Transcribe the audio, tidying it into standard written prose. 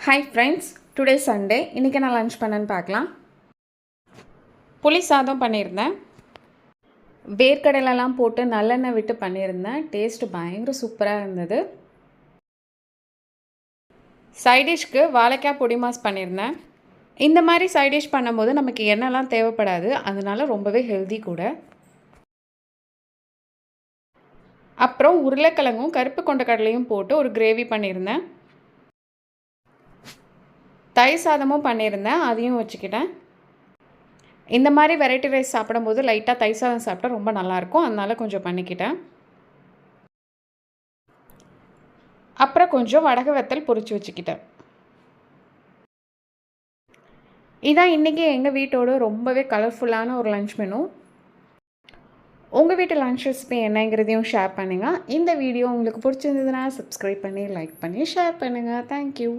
Hi friends, today Sunday. இன்றைக்கி நான் lunch பண்ணேன்னு பார்க்கலாம். புளி சாதம் பண்ணியிருந்தேன். வேர்க்கடலைலாம் போட்டு நல்லெண்ணெய் விட்டு பண்ணியிருந்தேன். டேஸ்ட்டு பயங்கர சூப்பராக இருந்தது. சைடிஷ்க்கு வாழைக்காய் பொடி மாஸ் பண்ணியிருந்தேன். இந்த மாதிரி சைடிஷ் பண்ணும்போது நமக்கு எண்ணெய்லாம் தேவைப்படாது, அதனால ரொம்பவே ஹெல்தி கூட. அப்புறம் உருளைக்கிழங்கும் கருப்பு கொண்டக்கடலையும் போட்டு ஒரு கிரேவி பண்ணியிருந்தேன். தயிர் சாதமும் பண்ணியிருந்தேன், அதையும் வச்சுக்கிட்டேன். இந்த மாதிரி வெரைட்டி ரைஸ் சாப்பிடும்போது லைட்டாக தயிர் சாதம் சாப்பிட்டா ரொம்ப நல்லாயிருக்கும், அதனால் கொஞ்சம் பண்ணிக்கிட்டேன். அப்புறம் கொஞ்சம் வடக வத்தல் பொரிச்சு வச்சுக்கிட்டேன். இதான் இன்றைக்கி எங்கள் வீட்டோட ரொம்பவே கலர்ஃபுல்லான ஒரு லன்ச் மெனு. உங்கள் வீட்டு லன்ச் ரெசிபி என்னங்கிறதையும் ஷேர் பண்ணுங்கள். இந்த வீடியோ உங்களுக்கு பிடிச்சிருந்ததுன்னா சப்ஸ்கிரைப் பண்ணி லைக் பண்ணி ஷேர் பண்ணுங்கள். தேங்க்யூ.